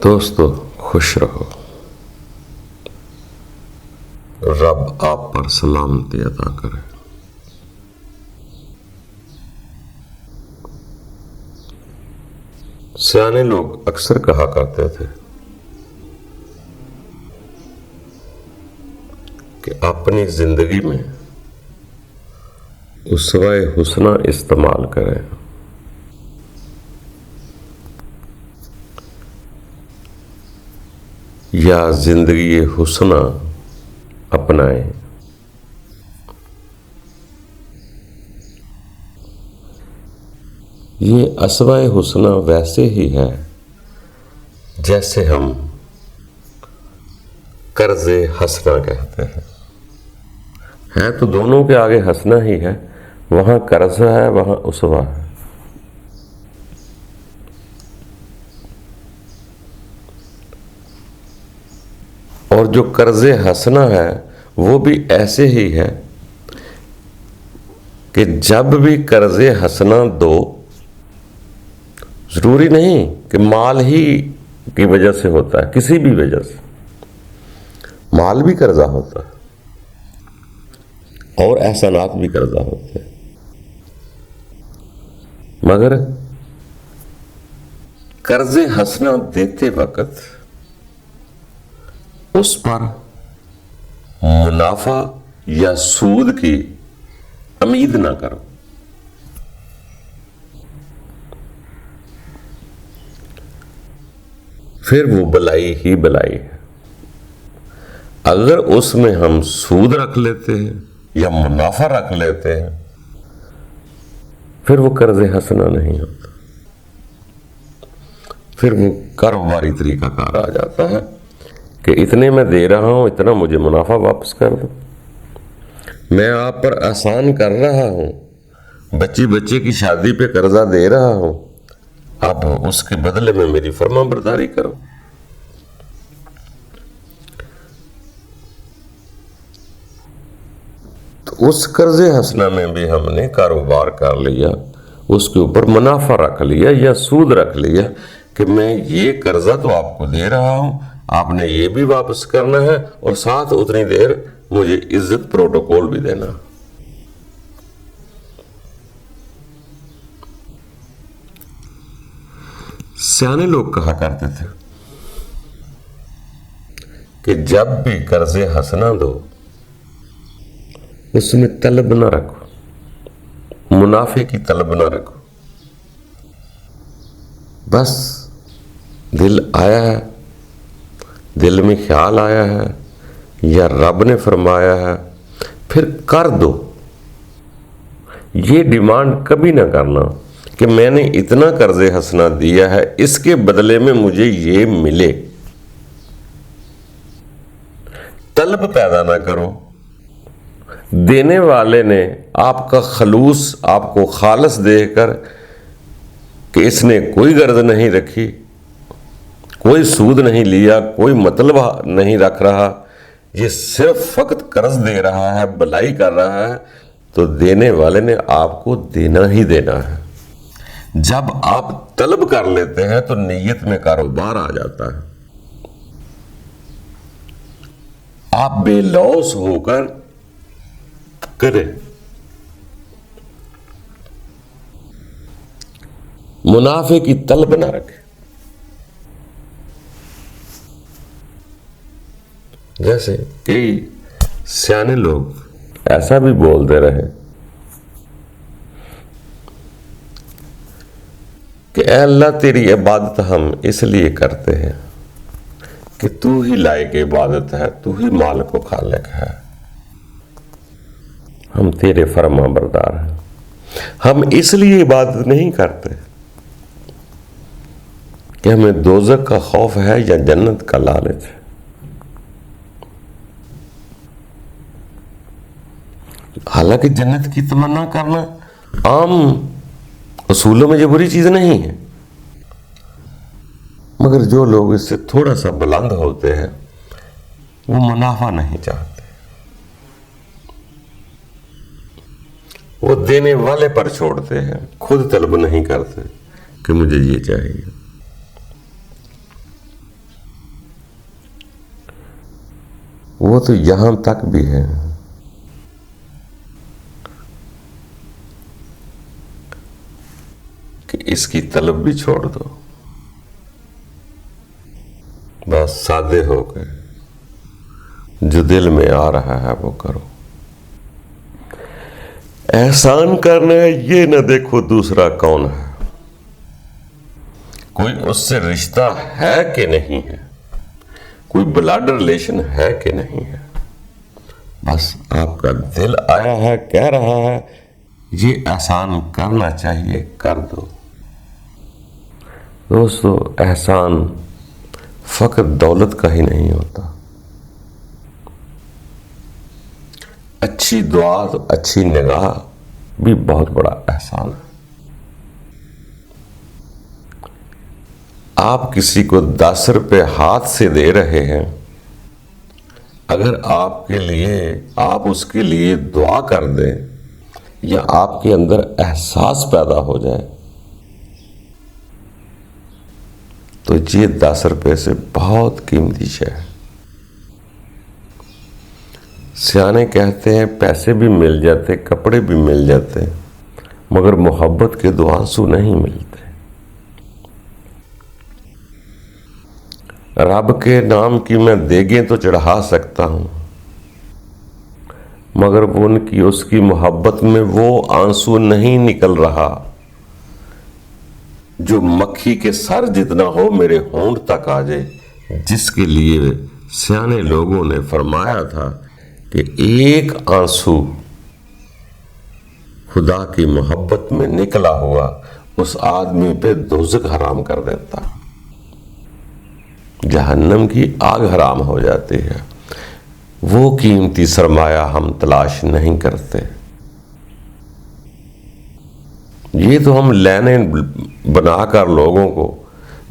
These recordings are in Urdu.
دوستو خوش رہو، رب آپ پر سلامتی عطا کرے۔ سیانے لوگ اکثر کہا کرتے تھے کہ اپنی زندگی میں اسوہ حسنہ استعمال کریں، یا زندگی حسنہ اپنائیں۔ یہ اسوہ حسنہ ویسے ہی ہے جیسے ہم قرض حسنہ کہتے ہیں۔ ہے تو دونوں کے آگے حسنہ ہی ہے، وہاں قرض ہے وہاں اسوہ ہے۔ اور جو قرض حسنہ ہے وہ بھی ایسے ہی ہے کہ جب بھی قرض حسنہ دو، ضروری نہیں کہ مال ہی کی وجہ سے ہوتا ہے، کسی بھی وجہ سے مال بھی قرضہ ہوتا ہے اور احسانات بھی قرضہ ہوتے ہیں، مگر قرض حسنہ دیتے وقت اس پر منافع یا سود کی امید نہ کرو۔ پھر وہ بلائی ہی بلائی ہے۔ اگر اس میں ہم سود رکھ لیتے ہیں یا منافع رکھ لیتے ہیں، پھر وہ قرض حسنہ نہیں ہوتا، پھر وہ کاروباری طریقہ کار آ جاتا ہے کہ اتنے میں دے رہا ہوں، اتنا مجھے منافع واپس کر دو، میں آپ پر احسان کر رہا ہوں، بچے کی شادی پہ قرضہ دے رہا ہوں، اب اس کے بدلے میں میری فرما برداری کرو۔ تو اس قرض حسنہ میں بھی ہم نے کاروبار کر لیا، اس کے اوپر منافع رکھ لیا یا سود رکھ لیا کہ میں یہ قرضہ تو آپ کو دے رہا ہوں، آپ نے یہ بھی واپس کرنا ہے اور ساتھ اتنی دیر مجھے عزت پروٹوکول بھی دینا۔ سیانے لوگ کہا کرتے تھے کہ جب بھی قرض حسنہ دو، اس میں طلب نہ رکھو، منافع کی طلب نہ رکھو، بس دل آیا ہے، دل میں خیال آیا ہے یا رب نے فرمایا ہے، پھر کر دو۔ یہ ڈیمانڈ کبھی نہ کرنا کہ میں نے اتنا قرض حسنہ دیا ہے، اس کے بدلے میں مجھے یہ ملے۔ طلب پیدا نہ کرو۔ دینے والے نے آپ کا خلوص، آپ کو خالص دیکھ کر کہ اس نے کوئی غرض نہیں رکھی، کوئی سود نہیں لیا، کوئی مطلب نہیں رکھ رہا، یہ صرف فقط قرض دے رہا ہے، بلائی کر رہا ہے، تو دینے والے نے آپ کو دینا ہی دینا ہے۔ جب آپ طلب کر لیتے ہیں تو نیت میں کاروبار آ جاتا ہے، آپ بے لوث ہو کر کریں، منافع کی طلب نہ رکھیں۔ جیسے کئی سیانے لوگ ایسا بھی بولتے رہے کہ اے اللہ تیری عبادت ہم اس لیے کرتے ہیں کہ تو ہی لائق عبادت ہے، تو ہی مالک و خالق ہے، ہم تیرے فرما بردار ہیں، ہم اس لیے عبادت نہیں کرتے کہ ہمیں دوزخ کا خوف ہے یا جنت کا لالچ ہے۔ حالانکہ جنت کی تمنا کرنا عام اصولوں میں یہ بری چیز نہیں ہے، مگر جو لوگ اس سے تھوڑا سا بلند ہوتے ہیں وہ منافع نہیں چاہتے، وہ دینے والے پر چھوڑتے ہیں، خود طلب نہیں کرتے کہ مجھے یہ چاہیے۔ تو یہاں تک بھی ہے کہ اس کی طلب بھی چھوڑ دو، بس سادے ہو گئے، جو دل میں آ رہا ہے وہ کرو۔ احسان کرنا ہے یہ نہ دیکھو دوسرا کون ہے، کوئی اس سے رشتہ ہے کہ نہیں ہے، کوئی بلڈ ریلیشن ہے کہ نہیں ہے، بس آپ کا دل آیا ہے کہہ رہا ہے یہ احسان کرنا چاہیے، کر دو۔ دوستو احسان فقط دولت کا ہی نہیں ہوتا، اچھی دعا اچھی نگاہ بھی بہت بڑا احسان ہے۔ آپ کسی کو 10 روپے ہاتھ سے دے رہے ہیں، اگر آپ اس کے لیے دعا کر دیں یا آپ کے اندر احساس پیدا ہو جائے تو یہ 10 روپے سے بہت قیمتی شے ہے۔ سیانے کہتے ہیں پیسے بھی مل جاتے، کپڑے بھی مل جاتے، مگر محبت کے 2 آنسو نہیں ملتے۔ رب کے نام کی میں دیگیں تو چڑھا سکتا ہوں، مگر اس کی محبت میں وہ آنسو نہیں نکل رہا جو مکھی کے سر جتنا ہو میرے ہونٹ تک آ جائے، جس کے لیے سیانے لوگوں نے فرمایا تھا کہ ایک آنسو خدا کی محبت میں نکلا ہوا اس آدمی پہ دوزخ حرام کر دیتا، جہنم کی آگ حرام ہو جاتی ہے۔ وہ قیمتی سرمایہ ہم تلاش نہیں کرتے، یہ تو ہم لائنیں بنا کر لوگوں کو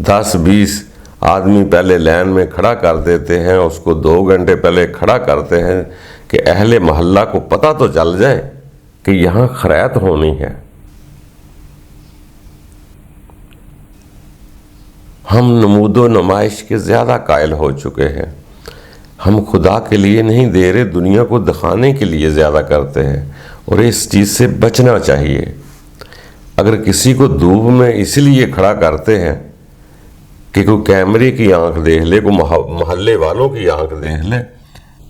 10-20 آدمی پہلے لائن میں کھڑا کر دیتے ہیں، اس کو 2 گھنٹے پہلے کھڑا کرتے ہیں کہ اہل محلہ کو پتہ تو چل جائے کہ یہاں خیرات ہونی ہے۔ ہم نمود و نمائش کے زیادہ قائل ہو چکے ہیں، ہم خدا کے لیے نہیں دے رہے، دنیا کو دکھانے کے لیے زیادہ کرتے ہیں، اور اس چیز سے بچنا چاہیے۔ اگر کسی کو دھوپ میں اس لیے کھڑا کرتے ہیں کہ کوئی کیمرے کی آنکھ دیکھ لے، کوئی محلے والوں کی آنکھ دیکھ لے،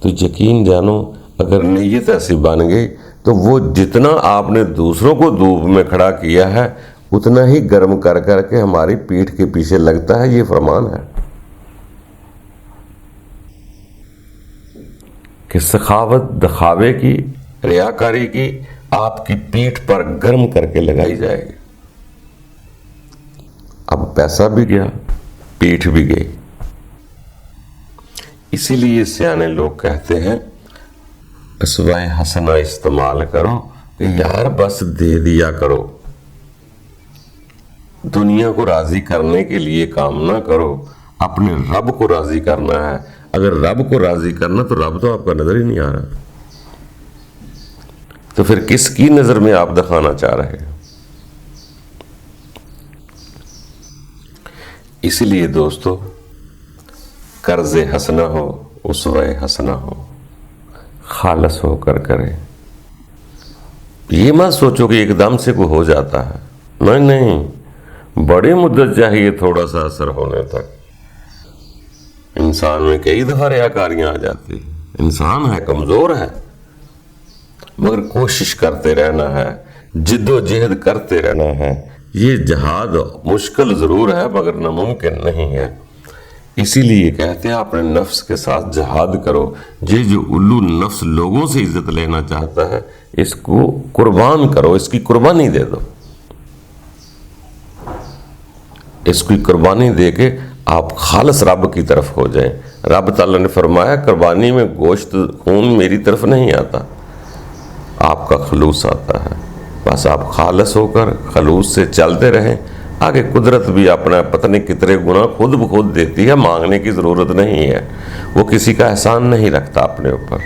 تو یقین جانو اگر نیت ایسی بن گئی تو وہ جتنا آپ نے دوسروں کو دھوپ میں کھڑا کیا ہے اتنا ہی گرم کر کر کے ہماری پیٹھ کے پیچھے لگتا ہے۔ یہ فرمان ہے کہ سخاوت دکھاوے کی، ریاکاری کی آپ کی پیٹھ پر گرم کر کے لگائی جائے گی۔ اب پیسہ بھی گیا، پیٹھ بھی گئی۔ اسی لیے سیانے لوگ کہتے ہیں اسوہ حسنہ استعمال کرو کہ یار بس دے دیا کرو، دنیا کو راضی کرنے کے لیے کام نہ کرو، اپنے رب کو راضی کرنا ہے۔ اگر رب کو راضی کرنا تو رب تو آپ کا نظر ہی نہیں آ رہا، تو پھر کس کی نظر میں آپ دکھانا چاہ رہے ہیں؟ اس لیے دوستو قرض حسنہ ہو، اسوہ حسنہ ہو، خالص ہو کر کریں۔ یہ مت سوچو کہ ایک دم سے کوئی ہو جاتا ہے، نہیں، بڑی مدت چاہیے تھوڑا سا اثر ہونے تک۔ انسان میں کئی دفعہ ریاکاریاں آ جاتی، انسان ہے، کمزور ہے، مگر کوشش کرتے رہنا ہے، جد و جہد کرتے رہنا ہے۔ یہ جہاد مشکل ضرور ہے مگر ناممکن نہیں ہے۔ اسی لیے کہتے ہیں اپنے نفس کے ساتھ جہاد کرو۔ یہ جو الو نفس لوگوں سے عزت لینا چاہتا ہے اس کو قربان کرو، اس کی قربانی دے دو، اس کی قربانی دے کے آپ خالص رب کی طرف ہو جائیں۔ رب تعالیٰ نے فرمایا قربانی میں گوشت خون میری طرف نہیں آتا، آپ کا خلوص آتا ہے۔ بس آپ خالص ہو کر خلوص سے چلتے رہیں، آگے قدرت بھی اپنا پتہ نہیں کتنے گنا خود بخود دیتی ہے، مانگنے کی ضرورت نہیں ہے۔ وہ کسی کا احسان نہیں رکھتا اپنے اوپر،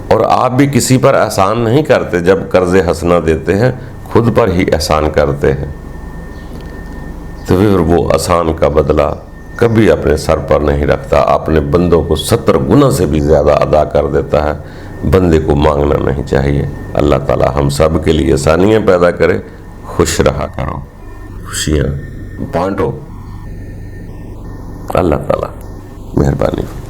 اور آپ بھی کسی پر احسان نہیں کرتے۔ جب قرض حسنہ دیتے ہیں خود پر ہی احسان کرتے ہیں، تو پھر وہ احسان کا بدلہ کبھی اپنے سر پر نہیں رکھتا، اپنے بندوں کو 70 گنا سے بھی زیادہ ادا کر دیتا ہے۔ بندے کو مانگنا نہیں چاہیے۔ اللہ تعالی ہم سب کے لیے آسانیاں پیدا کرے۔ خوش رہا کرو، خوشیاں بانٹو۔ اللہ تعالی مہربانی۔